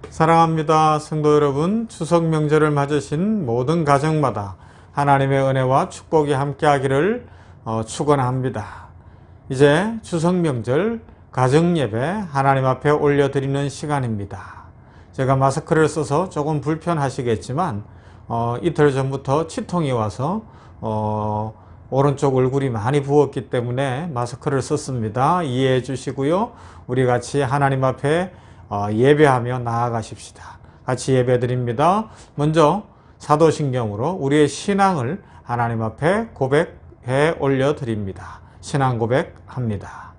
사랑합니다. 성도 여러분, 추석 명절을 맞으신 모든 가정마다 하나님의 은혜와 축복이 함께하기를 축원합니다. 이제 추석 명절 가정 예배 하나님 앞에 올려드리는 시간입니다. 제가 마스크를 써서 조금 불편하시겠지만 이틀 전부터 치통이 와서 오른쪽 얼굴이 많이 부었기 때문에 마스크를 썼습니다. 이해해 주시고요. 우리 같이 하나님 앞에 예배하며 나아가십시다. 같이 예배 드립니다. 먼저 사도신경으로 우리의 신앙을 하나님 앞에 고백해 올려드립니다. 신앙 고백합니다.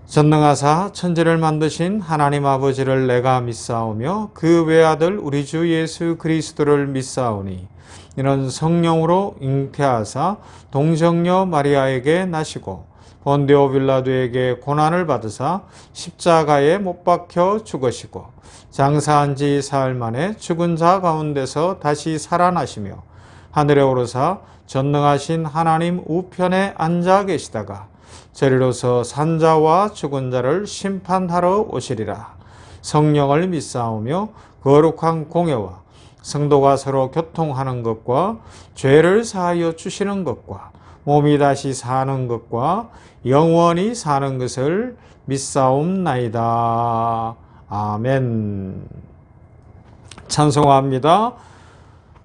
전능하사 천지를 만드신 하나님 아버지를 내가 믿사오며 그 외아들 우리 주 예수 그리스도를 믿사오니 이는 성령으로 잉태하사 동정녀 마리아에게 나시고 본디오 빌라도에게 고난을 받으사 십자가에 못 박혀 죽으시고 장사한 지 사흘 만에 죽은 자 가운데서 다시 살아나시며 하늘에 오르사 전능하신 하나님 우편에 앉아 계시다가 저리로서 산자와 죽은 자를 심판하러 오시리라. 성령을 믿사오며 거룩한 공예와 성도가 서로 교통하는 것과 죄를 사하여 주시는 것과 몸이 다시 사는 것과 영원히 사는 것을 믿사옵나이다. 아멘. 찬송합니다.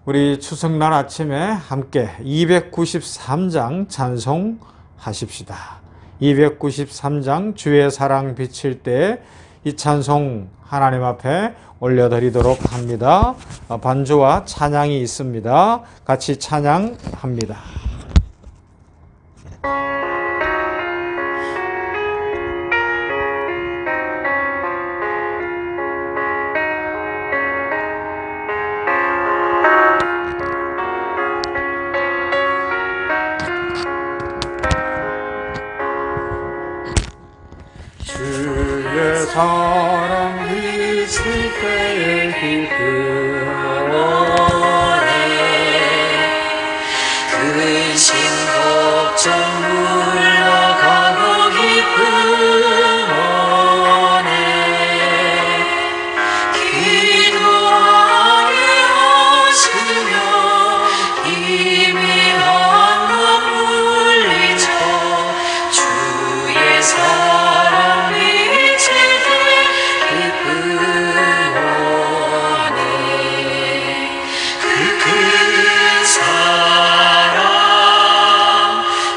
우리 추석날 아침에 함께 293장 찬송하십시다. 293장 주의 사랑 비칠 때 이 찬송 하나님 앞에 올려드리도록 합니다. 반주와 찬양이 있습니다. 같이 찬양합니다. 주의 사랑 비칠 때의 기쁨원에 근심 걱정 물러가고 기쁨원에 기도하게 하시며 희미한 것 물리쳐 주의 사랑 비칠 때 기쁨원에 그 사랑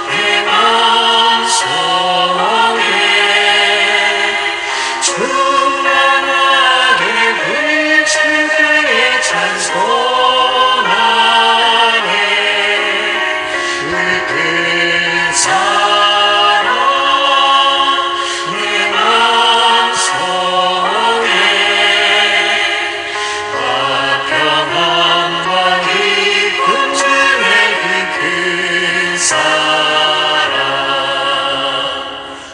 내 맘속에 충만하게 비칠 때의 찬송하네. 그 사랑 내 맘속에 화평함과 기쁨 중에 그 사랑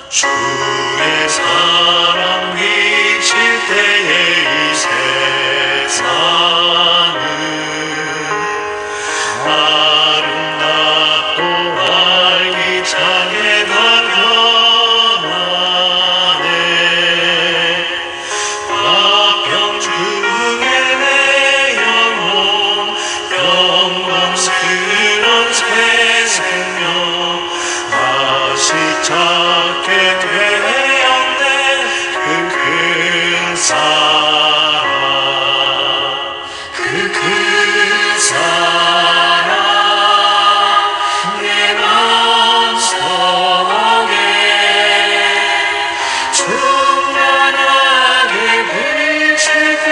주의 사랑 비칠 때의 이 세상은 아름답고 활기차게 다 변하네. 화평 중에 내 영혼 영광스러운 새 생명 다시 찾게 되었네. 그 큰 사랑 그 큰 사랑 내 맘속에 충만하게 비칠 때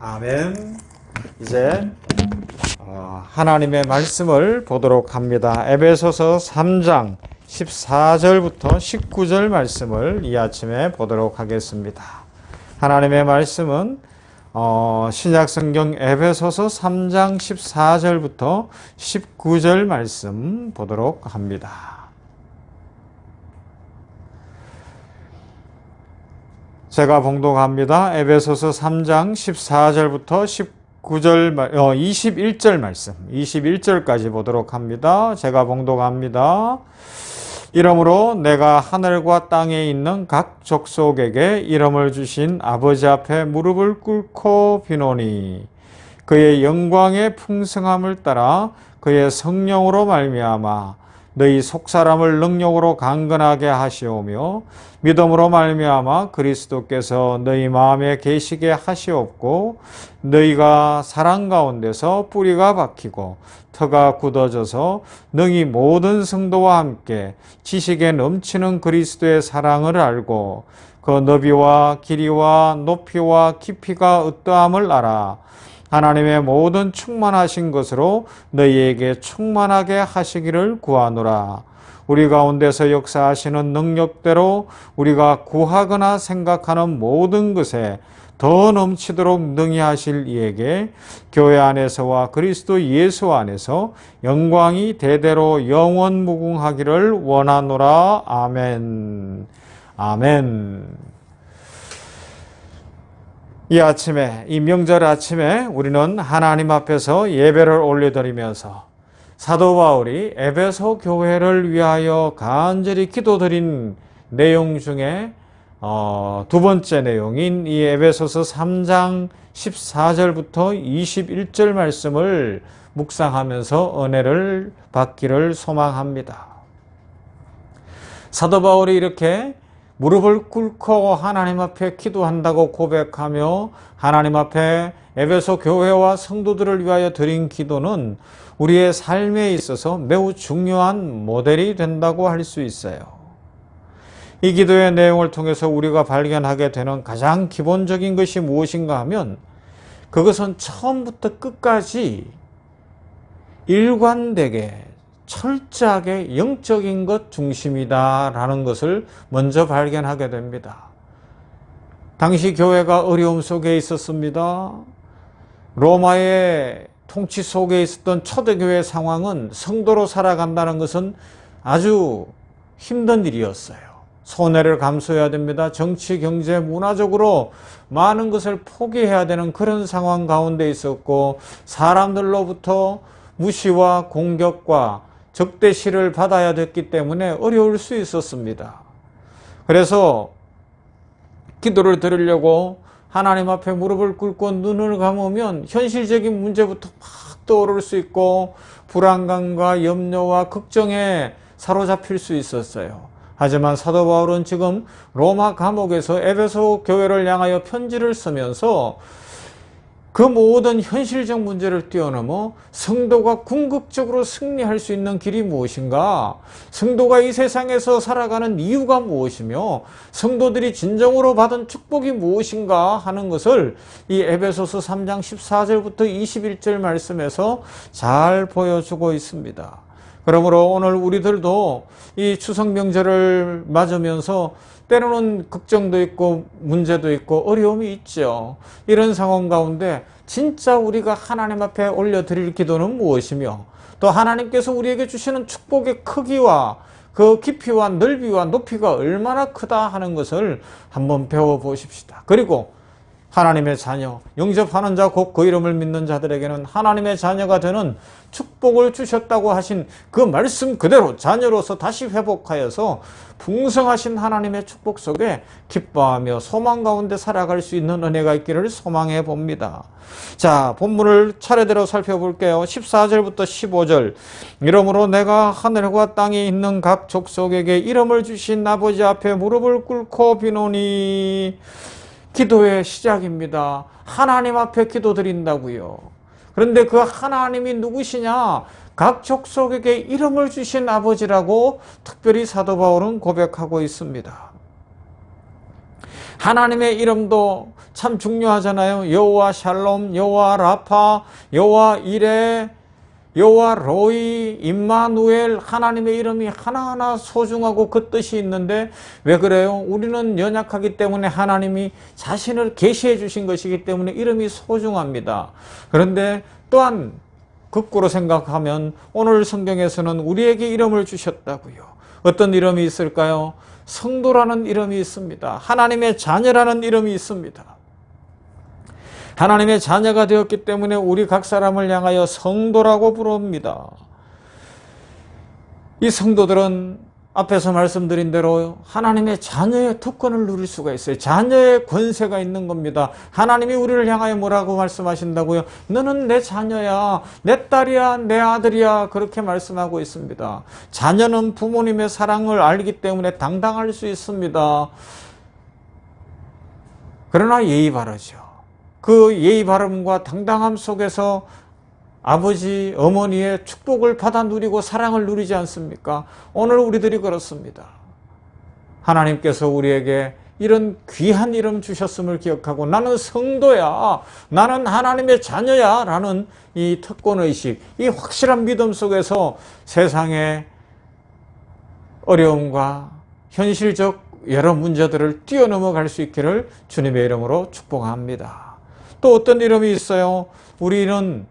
아멘. 이제 하나님의 말씀을 보도록 합니다. 에베소서 3장 14절부터 19절 말씀을 이 아침에 보도록 하겠습니다. 하나님의 말씀은 신약성경 에베소서 3장 14절부터 19절 말씀 보도록 합니다. 제가 봉독합니다. 에베소서 3장 14절부터 21절 말씀, 21절까지 보도록 합니다. 제가 봉독합니다. 이러므로 내가 하늘과 땅에 있는 각 족속에게 이름을 주신 아버지 앞에 무릎을 꿇고 비노니 그의 영광의 풍성함을 따라 그의 성령으로 말미암아 너희 속사람을 능력으로 강건하게 하시오며 믿음으로 말미암아 그리스도께서 너희 마음에 계시게 하시옵고 너희가 사랑 가운데서 뿌리가 박히고 터가 굳어져서 능히 모든 성도와 함께 지식에 넘치는 그리스도의 사랑을 알고 그 너비와 길이와 높이와 깊이가 어떠함을 알아 하나님의 모든 충만하신 것으로 너희에게 충만하게 하시기를 구하노라. 우리 가운데서 역사하시는 능력대로 우리가 구하거나 생각하는 모든 것에 더 넘치도록 능히 하실 이에게 교회 안에서와 그리스도 예수 안에서 영광이 대대로 영원 무궁하기를 원하노라. 아멘. 아멘. 이 아침에, 이 명절 아침에 우리는 하나님 앞에서 예배를 올려드리면서 사도 바울이 에베소 교회를 위하여 간절히 기도드린 내용 중에 두 번째 내용인 이 에베소서 3장 14절부터 21절 말씀을 묵상하면서 은혜를 받기를 소망합니다. 사도 바울이 이렇게 무릎을 꿇고 하나님 앞에 기도한다고 고백하며 하나님 앞에 에베소 교회와 성도들을 위하여 드린 기도는 우리의 삶에 있어서 매우 중요한 모델이 된다고 할 수 있어요. 이 기도의 내용을 통해서 우리가 발견하게 되는 가장 기본적인 것이 무엇인가 하면 그것은 처음부터 끝까지 일관되게 철저하게 영적인 것 중심이다라는 것을 먼저 발견하게 됩니다. 당시 교회가 어려움 속에 있었습니다. 로마의 통치 속에 있었던 초대교회 상황은 성도로 살아간다는 것은 아주 힘든 일이었어요. 손해를 감수해야 됩니다. 정치, 경제, 문화적으로 많은 것을 포기해야 되는 그런 상황 가운데 있었고 사람들로부터 무시와 공격과 적대시를 받아야 됐기 때문에 어려울 수 있었습니다. 그래서 기도를 드리려고 하나님 앞에 무릎을 꿇고 눈을 감으면 현실적인 문제부터 막 떠오를 수 있고 불안감과 염려와 걱정에 사로잡힐 수 있었어요. 하지만 사도 바울은 지금 로마 감옥에서 에베소 교회를 향하여 편지를 쓰면서 그 모든 현실적 문제를 뛰어넘어 성도가 궁극적으로 승리할 수 있는 길이 무엇인가? 성도가 이 세상에서 살아가는 이유가 무엇이며 성도들이 진정으로 받은 축복이 무엇인가 하는 것을 이 에베소서 3장 14절부터 21절 말씀에서 잘 보여주고 있습니다. 그러므로 오늘 우리들도 이 추석 명절을 맞으면서 때로는 걱정도 있고 문제도 있고 어려움이 있죠. 이런 상황 가운데 진짜 우리가 하나님 앞에 올려드릴 기도는 무엇이며 또 하나님께서 우리에게 주시는 축복의 크기와 그 깊이와 넓이와 높이가 얼마나 크다 하는 것을 한번 배워보십시다. 그리고 하나님의 자녀, 영접하는 자, 곧 그 이름을 믿는 자들에게는 하나님의 자녀가 되는 축복을 주셨다고 하신 그 말씀 그대로 자녀로서 다시 회복하여서 풍성하신 하나님의 축복 속에 기뻐하며 소망 가운데 살아갈 수 있는 은혜가 있기를 소망해 봅니다. 자, 본문을 차례대로 살펴볼게요. 14절부터 15절. 이러므로 내가 하늘과 땅에 있는 각 족속에게 이름을 주신 아버지 앞에 무릎을 꿇고 비노니. 기도의 시작입니다. 하나님 앞에 기도드린다고요. 그런데 그 하나님이 누구시냐? 각 족속에게 이름을 주신 아버지라고 특별히 사도 바울은 고백하고 있습니다. 하나님의 이름도 참 중요하잖아요. 여호와 샬롬, 여호와 라파, 여호와 이레, 여호와 로이, 임마누엘, 하나님의 이름이 하나하나 소중하고 그 뜻이 있는데 왜 그래요? 우리는 연약하기 때문에 하나님이 자신을 계시해 주신 것이기 때문에 이름이 소중합니다. 그런데 또한 거꾸로 생각하면 오늘 성경에서는 우리에게 이름을 주셨다고요. 어떤 이름이 있을까요? 성도라는 이름이 있습니다. 하나님의 자녀라는 이름이 있습니다. 하나님의 자녀가 되었기 때문에 우리 각 사람을 향하여 성도라고 부릅니다. 이 성도들은 앞에서 말씀드린 대로 하나님의 자녀의 특권을 누릴 수가 있어요. 자녀의 권세가 있는 겁니다. 하나님이 우리를 향하여 뭐라고 말씀하신다고요? 너는 내 자녀야, 내 딸이야, 내 아들이야, 그렇게 말씀하고 있습니다. 자녀는 부모님의 사랑을 알기 때문에 당당할 수 있습니다. 그러나 예의 바르죠. 그 예의 바름과 당당함 속에서 아버지, 어머니의 축복을 받아 누리고 사랑을 누리지 않습니까? 오늘 우리들이 그렇습니다. 하나님께서 우리에게 이런 귀한 이름 주셨음을 기억하고 나는 성도야, 나는 하나님의 자녀야 라는 이 특권의식, 이 확실한 믿음 속에서 세상의 어려움과 현실적 여러 문제들을 뛰어넘어갈 수 있기를 주님의 이름으로 축복합니다. 또 어떤 이름이 있어요? 우리는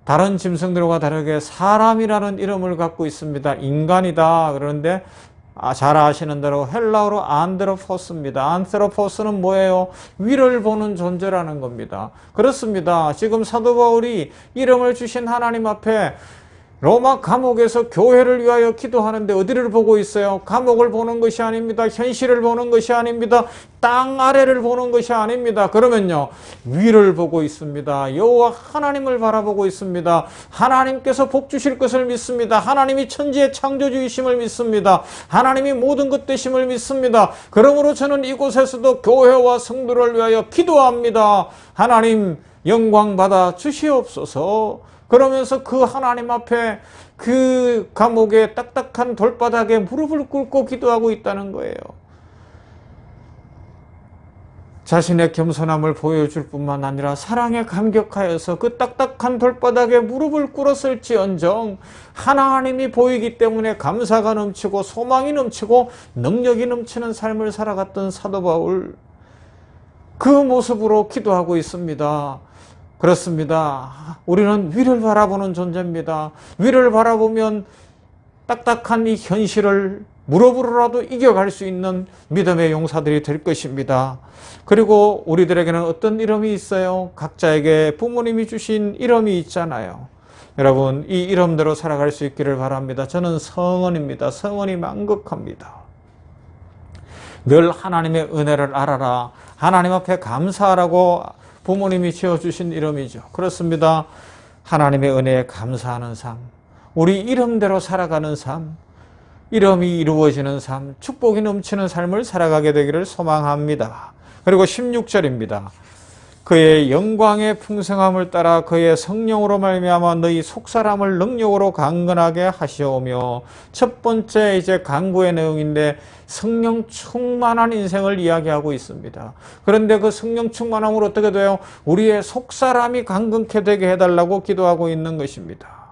다른 짐승들과 다르게 사람이라는 이름을 갖고 있습니다. 인간이다. 그런데 잘 아시는 대로 헬라어로 안드로포스입니다. 안드로포스는 뭐예요? 위를 보는 존재라는 겁니다. 그렇습니다. 지금 사도 바울이 이름을 주신 하나님 앞에 로마 감옥에서 교회를 위하여 기도하는데 어디를 보고 있어요? 감옥을 보는 것이 아닙니다. 현실을 보는 것이 아닙니다. 땅 아래를 보는 것이 아닙니다. 그러면요, 위를 보고 있습니다. 여호와 하나님을 바라보고 있습니다. 하나님께서 복 주실 것을 믿습니다. 하나님이 천지의 창조주이심을 믿습니다. 하나님이 모든 것 되심을 믿습니다. 그러므로 저는 이곳에서도 교회와 성도를 위하여 기도합니다. 하나님 영광 받아 주시옵소서. 그러면서 그 하나님 앞에 그 감옥의 딱딱한 돌바닥에 무릎을 꿇고 기도하고 있다는 거예요. 자신의 겸손함을 보여줄 뿐만 아니라 사랑에 감격하여서 그 딱딱한 돌바닥에 무릎을 꿇었을지언정 하나님이 보이기 때문에 감사가 넘치고 소망이 넘치고 능력이 넘치는 삶을 살아갔던 사도 바울, 그 모습으로 기도하고 있습니다. 그렇습니다. 우리는 위를 바라보는 존재입니다. 위를 바라보면 딱딱한 이 현실을 무릎으로라도 이겨갈 수 있는 믿음의 용사들이 될 것입니다. 그리고 우리들에게는 어떤 이름이 있어요? 각자에게 부모님이 주신 이름이 있잖아요. 여러분, 이 이름대로 살아갈 수 있기를 바랍니다. 저는 성은입니다. 성은이 만극합니다. 늘 하나님의 은혜를 알아라, 하나님 앞에 감사하라고 부모님이 지어주신 이름이죠. 그렇습니다. 하나님의 은혜에 감사하는 삶, 우리 이름대로 살아가는 삶, 이름이 이루어지는 삶, 축복이 넘치는 삶을 살아가게 되기를 소망합니다. 그리고 16절입니다. 그의 영광의 풍성함을 따라 그의 성령으로 말미암아 너희 속사람을 능력으로 강건하게 하시오며, 첫 번째 이제 간구의 내용인데 성령 충만한 인생을 이야기하고 있습니다. 그런데 그 성령 충만함으로 어떻게 돼요? 우리의 속사람이 강건케 되게 해달라고 기도하고 있는 것입니다.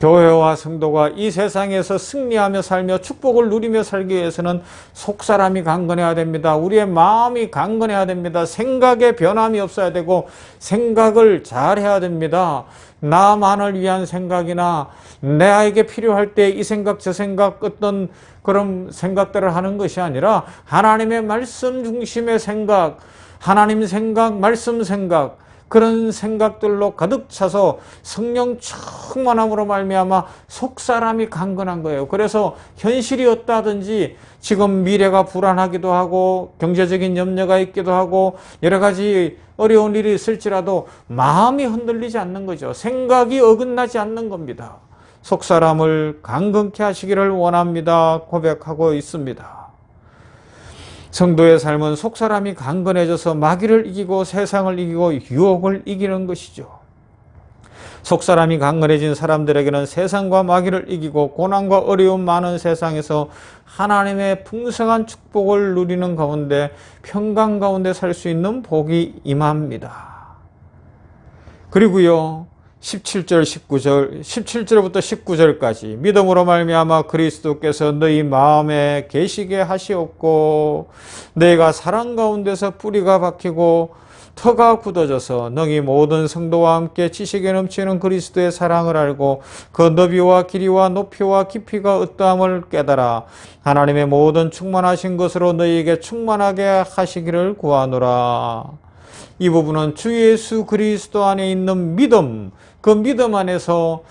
교회와 성도가 이 세상에서 승리하며 살며 축복을 누리며 살기 위해서는 속사람이 강건해야 됩니다. 우리의 마음이 강건해야 됩니다. 생각에 변함이 없어야 되고 생각을 잘해야 됩니다. 나만을 위한 생각이나 내에게 필요할 때 이 생각 저 생각 어떤 그런 생각들을 하는 것이 아니라 하나님의 말씀 중심의 생각, 하나님 생각, 말씀 생각, 그런 생각들로 가득 차서 성령 충만함으로 말미암아 속사람이 강건한 거예요. 그래서 현실이 어떠하든지 지금 미래가 불안하기도 하고 경제적인 염려가 있기도 하고 여러 가지 어려운 일이 있을지라도 마음이 흔들리지 않는 거죠. 생각이 어긋나지 않는 겁니다. 속사람을 강건케 하시기를 원합니다. 고백하고 있습니다. 성도의 삶은 속사람이 강건해져서 마귀를 이기고 세상을 이기고 유혹을 이기는 것이죠. 속사람이 강건해진 사람들에게는 세상과 마귀를 이기고 고난과 어려움 많은 세상에서 하나님의 풍성한 축복을 누리는 가운데 평강 가운데 살 수 있는 복이 임합니다. 그리고요 17절부터 19절까지 믿음으로 말미암아 그리스도께서 너희 마음에 계시게 하시옵고 너희가 사랑 가운데서 뿌리가 박히고 터가 굳어져서 너희 모든 성도와 함께 지식에 넘치는 그리스도의 사랑을 알고 그 너비와 길이와 높이와 깊이가 어떠함을 깨달아 하나님의 모든 충만하신 것으로 너희에게 충만하게 하시기를 구하노라. 이 부분은 주 예수 그리스도 안에 있는 믿음, 그 믿음 안에서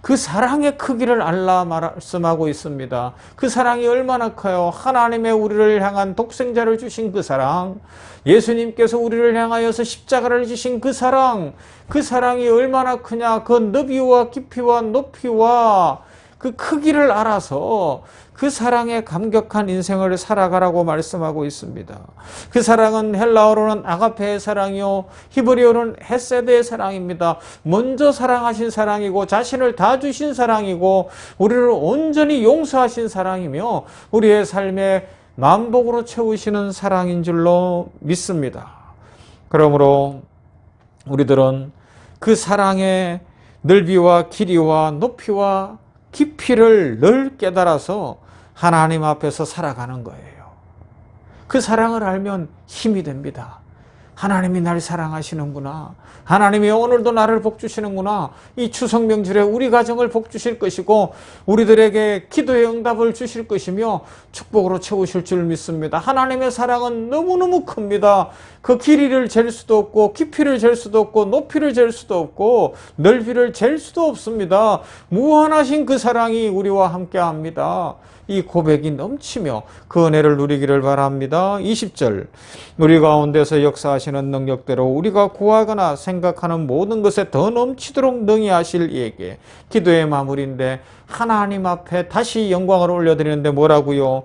그 사랑의 크기를 알라 말씀하고 있습니다. 그 사랑이 얼마나 커요. 하나님의 우리를 향한 독생자를 주신 그 사랑, 예수님께서 우리를 향하여서 십자가를 지신 그 사랑, 그 사랑이 얼마나 크냐. 그 너비와 깊이와 높이와 그 크기를 알아서 그 사랑에 감격한 인생을 살아가라고 말씀하고 있습니다. 그 사랑은 헬라어로는 아가페의 사랑이요 히브리어로는 헤세드의 사랑입니다. 먼저 사랑하신 사랑이고 자신을 다 주신 사랑이고 우리를 온전히 용서하신 사랑이며 우리의 삶에 만복으로 채우시는 사랑인 줄로 믿습니다. 그러므로 우리들은 그 사랑의 넓이와 길이와 높이와 깊이를 늘 깨달아서 하나님 앞에서 살아가는 거예요. 그 사랑을 알면 힘이 됩니다. 하나님이 날 사랑하시는구나. 하나님이 오늘도 나를 복주시는구나. 이 추석 명절에 우리 가정을 복주실 것이고 우리들에게 기도의 응답을 주실 것이며 축복으로 채우실 줄 믿습니다. 하나님의 사랑은 너무너무 큽니다. 그 길이를 잴 수도 없고 깊이를 잴 수도 없고 높이를 잴 수도 없고 넓이를 잴 수도 없습니다. 무한하신 그 사랑이 우리와 함께합니다. 이 고백이 넘치며 그 은혜를 누리기를 바랍니다. 20절 우리 가운데서 역사하시는 능력대로 우리가 구하거나 생각하는 모든 것에 더 넘치도록 능히 하실 이에게 기도의 마무리인데 하나님 앞에 다시 영광을 올려드리는데 뭐라고요?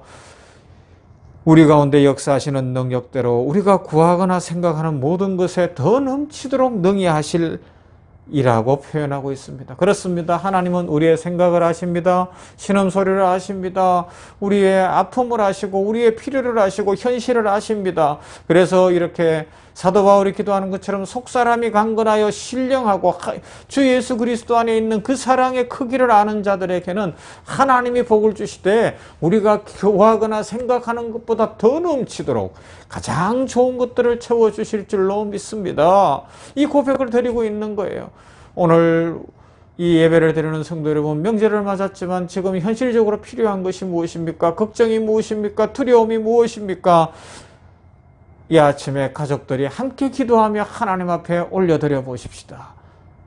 우리 가운데 역사하시는 능력대로 우리가 구하거나 생각하는 모든 것에 더 넘치도록 능히 하실 이라고 표현하고 있습니다. 그렇습니다. 하나님은 우리의 생각을 아십니다. 신음소리를 아십니다. 우리의 아픔을 아시고 우리의 필요를 아시고 현실을 아십니다. 그래서 이렇게 사도 바울이 기도하는 것처럼 속사람이 강건하여 신령하고 주 예수 그리스도 안에 있는 그 사랑의 크기를 아는 자들에게는 하나님이 복을 주시되 우리가 구하거나 생각하는 것보다 더 넘치도록 가장 좋은 것들을 채워주실 줄로 믿습니다. 이 고백을 드리고 있는 거예요. 오늘 이 예배를 드리는 성도 여러분, 명절을 맞았지만 지금 현실적으로 필요한 것이 무엇입니까? 걱정이 무엇입니까? 두려움이 무엇입니까? 이 아침에 가족들이 함께 기도하며 하나님 앞에 올려드려 보십시다.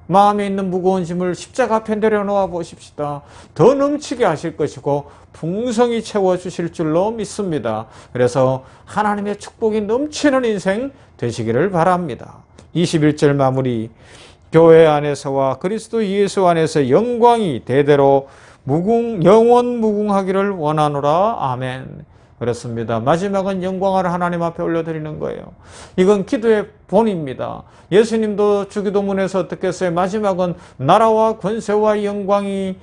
마음에 있는 무거운 짐을 십자가 앞에 내려놓아 보십시다. 더 넘치게 하실 것이고 풍성히 채워주실 줄로 믿습니다. 그래서 하나님의 축복이 넘치는 인생 되시기를 바랍니다. 21절 마무리. 교회 안에서와 그리스도 예수 안에서 영광이 대대로 영원 무궁하기를 원하노라. 아멘. 그렇습니다. 마지막은 영광을 하나님 앞에 올려드리는 거예요. 이건 기도의 본입니다. 예수님도 주기도문에서 어떻게 했어요? 마지막은 나라와 권세와 영광이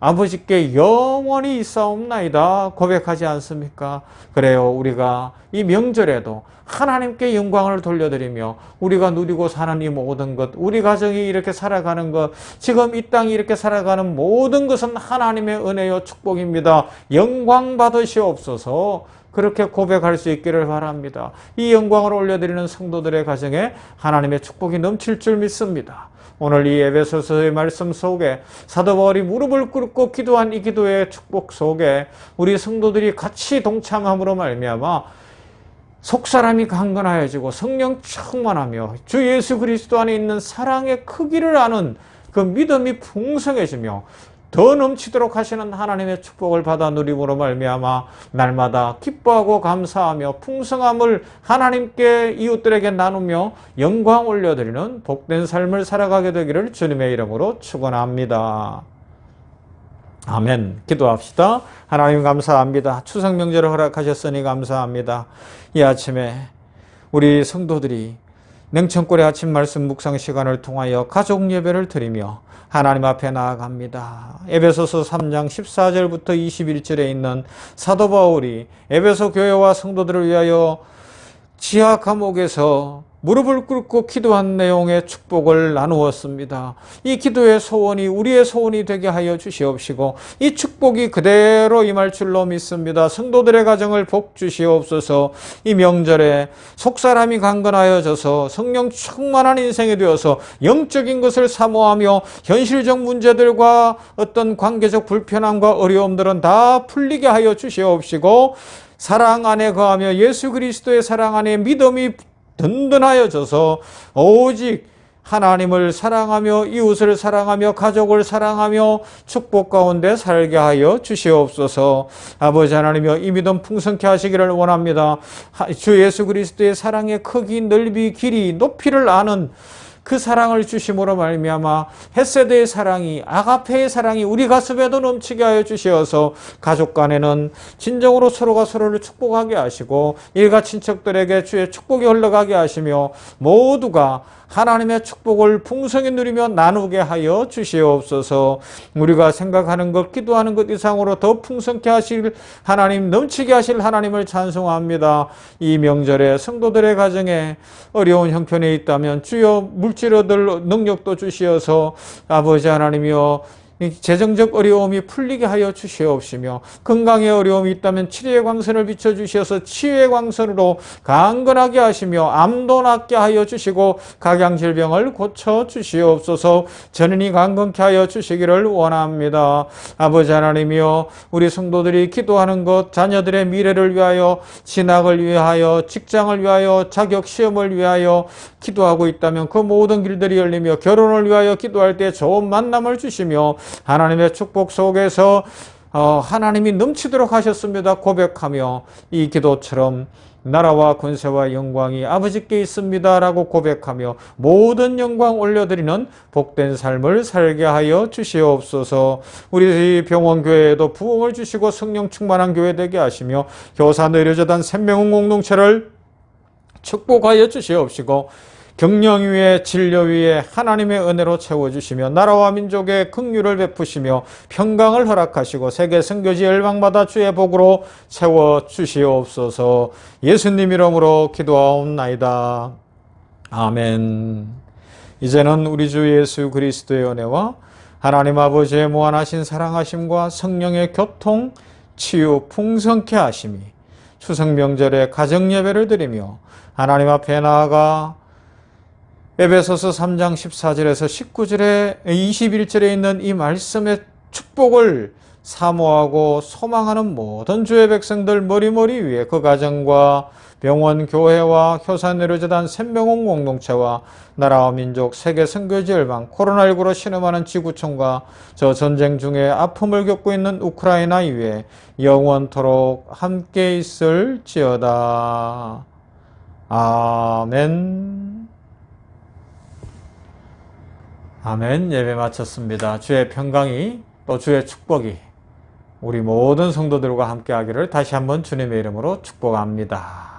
아버지께 영원히 있사옵나이다 고백하지 않습니까? 그래요. 우리가 이 명절에도 하나님께 영광을 돌려드리며 우리가 누리고 사는 이 모든 것, 우리 가정이 이렇게 살아가는 것, 지금 이 땅이 이렇게 살아가는 모든 것은 하나님의 은혜요 축복입니다. 영광 받으시옵소서. 그렇게 고백할 수 있기를 바랍니다. 이 영광을 올려드리는 성도들의 가정에 하나님의 축복이 넘칠 줄 믿습니다. 오늘 이 에베소서의 말씀 속에 사도 바울이 무릎을 꿇고 기도한 이 기도의 축복 속에 우리 성도들이 같이 동참함으로 말미암아 속사람이 강건하여지고 성령 충만하며 주 예수 그리스도 안에 있는 사랑의 크기를 아는 그 믿음이 풍성해지며 더 넘치도록 하시는 하나님의 축복을 받아 누림으로 말미암아 날마다 기뻐하고 감사하며 풍성함을 하나님께 이웃들에게 나누며 영광 올려드리는 복된 삶을 살아가게 되기를 주님의 이름으로 축원합니다. 아멘. 기도합시다. 하나님 감사합니다. 추석 명절을 허락하셨으니 감사합니다. 이 아침에 우리 성도들이 냉천골의 아침 말씀 묵상 시간을 통하여 가족 예배를 드리며 하나님 앞에 나아갑니다. 에베소서 3장 14절부터 21절에 있는 사도 바울이 에베소 교회와 성도들을 위하여 지하 감옥에서 무릎을 꿇고 기도한 내용의 축복을 나누었습니다. 이 기도의 소원이 우리의 소원이 되게 하여 주시옵시고 이 축복이 그대로 임할 줄로 믿습니다. 성도들의 가정을 복 주시옵소서. 이 명절에 속사람이 강건하여져서 성령 충만한 인생이 되어서 영적인 것을 사모하며 현실적 문제들과 어떤 관계적 불편함과 어려움들은 다 풀리게 하여 주시옵시고 사랑 안에 거하며 예수 그리스도의 사랑 안에 믿음이 든든하여져서 오직 하나님을 사랑하며 이웃을 사랑하며 가족을 사랑하며 축복 가운데 살게 하여 주시옵소서. 아버지 하나님이여 이 믿음 풍성케 하시기를 원합니다. 주 예수 그리스도의 사랑의 크기, 넓이, 길이, 높이를 아는 그 사랑을 주심으로 말미암아 헷세대의 사랑이, 아가페의 사랑이 우리 가슴에도 넘치게 하여 주시어서 가족 간에는 진정으로 서로가 서로를 축복하게 하시고 일가 친척들에게 주의 축복이 흘러가게 하시며 모두가 하나님의 축복을 풍성히 누리며 나누게 하여 주시옵소서. 우리가 생각하는 것, 기도하는 것 이상으로 더 풍성케 하실 하나님, 넘치게 하실 하나님을 찬송합니다. 이 명절에 성도들의 가정에 어려운 형편에 있다면 주여 물질 얻을 능력도 주시어서 아버지 하나님이여 재정적 어려움이 풀리게 하여 주시옵시며 건강에 어려움이 있다면 치료의 광선을 비춰주셔서 치유의 광선으로 강건하게 하시며 암도 낫게 하여 주시고 각양질병을 고쳐주시옵소서. 전인이 강건케 하여 주시기를 원합니다. 아버지 하나님이여 우리 성도들이 기도하는 것, 자녀들의 미래를 위하여, 진학을 위하여, 직장을 위하여, 자격시험을 위하여 기도하고 있다면 그 모든 길들이 열리며 결혼을 위하여 기도할 때 좋은 만남을 주시며 하나님의 축복 속에서 하나님이 넘치도록 하셨습니다 고백하며 이 기도처럼 나라와 권세와 영광이 아버지께 있습니다 라고 고백하며 모든 영광 올려드리는 복된 삶을 살게 하여 주시옵소서. 우리 병원교회에도 부흥을 주시고 성령 충만한 교회 되게 하시며 교사 내려재단 생명은 공동체를 축복하여 주시옵시고 경영 위에 진료 위에 하나님의 은혜로 채워주시며 나라와 민족의 긍휼을 베푸시며 평강을 허락하시고 세계 선교지 열방마다 주의 복으로 채워주시옵소서. 예수님 이름으로 기도하옵나이다. 아멘. 이제는 우리 주 예수 그리스도의 은혜와 하나님 아버지의 무한하신 사랑하심과 성령의 교통, 치유, 풍성케 하심이 추석 명절에 가정 예배를 드리며 하나님 앞에 나아가 에베소서 3장 14절에서 19절에 21절에 있는 이 말씀의 축복을 사모하고 소망하는 모든 주의 백성들 머리머리 위에 그 가정과 병원, 교회와 효산의료재단 생명원 공동체와 나라와 민족, 세계 선교지 열방, 코로나19로 신음하는 지구촌과 저 전쟁 중에 아픔을 겪고 있는 우크라이나 이외에 영원토록 함께 있을지어다. 아멘. 아멘. 예배 마쳤습니다. 주의 평강이 또 주의 축복이 우리 모든 성도들과 함께 하기를 다시 한번 주님의 이름으로 축복합니다.